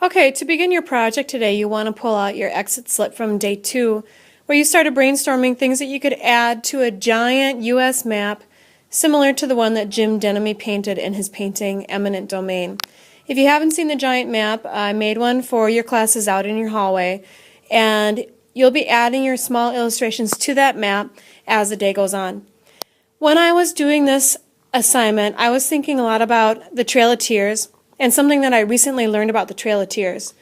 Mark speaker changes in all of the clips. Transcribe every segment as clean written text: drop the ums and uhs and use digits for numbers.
Speaker 1: Okay, to begin your project today, you want to pull out your exit slip from day 2, where you started brainstorming things that you could add to a giant U.S. map similar to the one that Jim Denomie painted in his painting Eminent Domain. If you haven't seen the giant map, I made one for your classes out in your hallway, and you'll be adding your small illustrations to that map as the day goes on. When I was doing this assignment, I was thinking a lot about the Trail of Tears, and something that I recently learned about the Trail of Tears.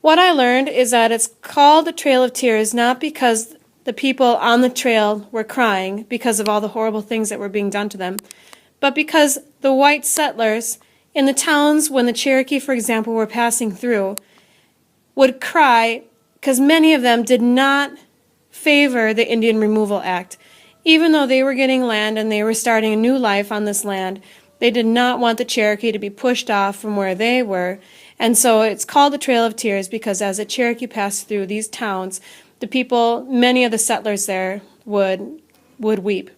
Speaker 1: What I learned is that it's called the Trail of Tears not because the people on the trail were crying because of all the horrible things that were being done to them, but because the white settlers in the towns when the Cherokee, for example, were passing through would cry because many of them did not favor the Indian Removal Act. Even though they were getting land and they were starting a new life on this land, they did not want the Cherokee to be pushed off from where they were, and so it's called the Trail of Tears because as the Cherokee passed through these towns, the people, many of the settlers there, would weep.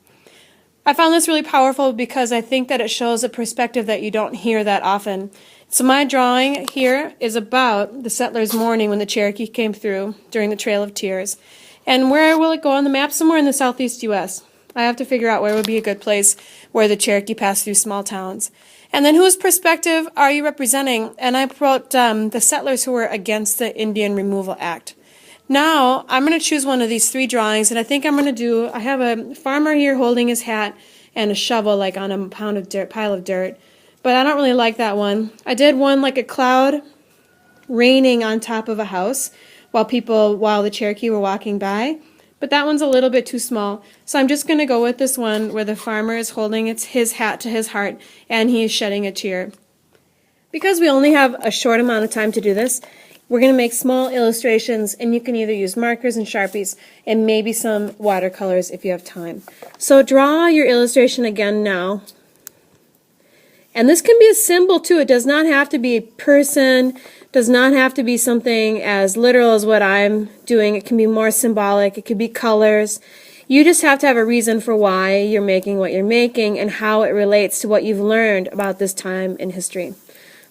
Speaker 1: I found this really powerful because I think that it shows a perspective that you don't hear that often. So my drawing here is about the settlers' mourning when the Cherokee came through during the Trail of Tears. And where will it go on the map? Somewhere in the southeast U.S. I have to figure out where would be a good place where the Cherokee passed through small towns. And then whose perspective are you representing? And I wrote the settlers who were against the Indian Removal Act. Now, I'm going to choose one of these 3 drawings, and I think I'm going to do, I have a farmer here holding his hat and a shovel like on a pile of dirt, but I don't really like that one. I did one like a cloud raining on top of a house while the Cherokee were walking by. But that one's a little bit too small, so I'm just going to go with this one where the farmer is holding his hat to his heart and he is shedding a tear. Because we only have a short amount of time to do this, we're going to make small illustrations, and you can either use markers and Sharpies and maybe some watercolors if you have time. So draw your illustration again now. And this can be a symbol too. It does not have to be a person, does not have to be something as literal as what I'm doing. It can be more symbolic. It could be colors. You just have to have a reason for why you're making what you're making and how it relates to what you've learned about this time in history.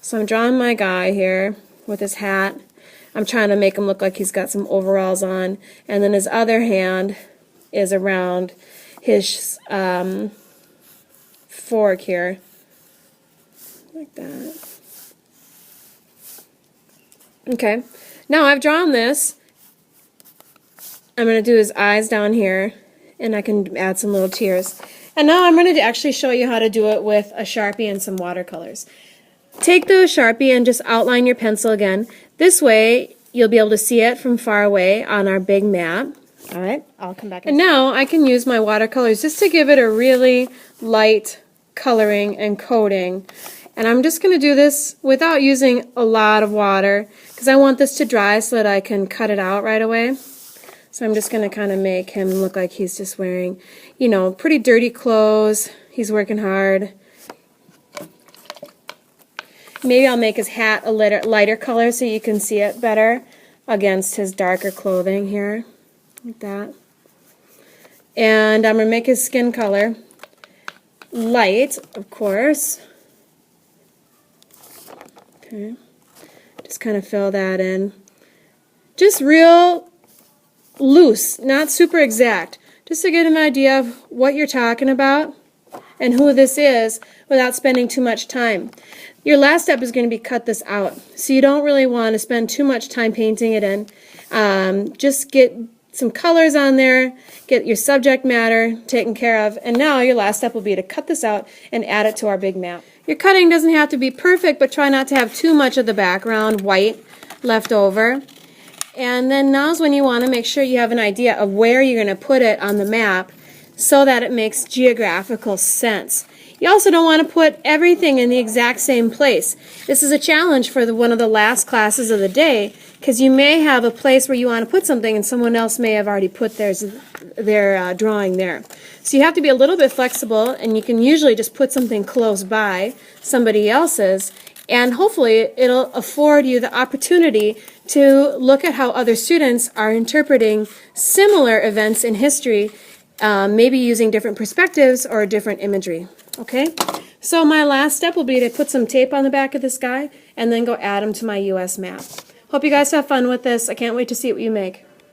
Speaker 1: So I'm drawing my guy here with his hat. I'm trying to make him look like he's got some overalls on. And then his other hand is around his fork here. Like that. Okay, now I've drawn this. I'm going to do his eyes down here, and I can add some little tears. And now I'm going to actually show you how to do it with a Sharpie and some watercolors. Take the Sharpie and just outline your pencil again. This way you'll be able to see it from far away on our big map. Alright, I'll come back. And now I can use my watercolors just to give it a really light coloring and coating. And I'm just going to do this without using a lot of water because I want this to dry so that I can cut it out right away. So I'm just going to kind of make him look like he's just wearing, you know, pretty dirty clothes. He's working hard. Maybe I'll make his hat a lighter color so you can see it better against his darker clothing here, like that. And I'm going to make his skin color light, of course. Okay, just kind of fill that in. Just real loose, not super exact, just to get an idea of what you're talking about and who this is without spending too much time. Your last step is going to be cut this out, so you don't really want to spend too much time painting it in. Just get some colors on there, get your subject matter taken care of, and now your last step will be to cut this out and add it to our big map. Your cutting doesn't have to be perfect, but try not to have too much of the background white left over. And then now's when you want to make sure you have an idea of where you're going to put it on the map so that it makes geographical sense. You also don't want to put everything in the exact same place. This is a challenge for one of the last classes of the day because you may have a place where you want to put something and someone else may have already put their drawing there. So you have to be a little bit flexible, and you can usually just put something close by somebody else's, and hopefully it'll afford you the opportunity to look at how other students are interpreting similar events in history, maybe using different perspectives or different imagery. Okay, so my last step will be to put some tape on the back of this guy and then go add them to my US map. Hope you guys have fun with this. I can't wait to see what you make.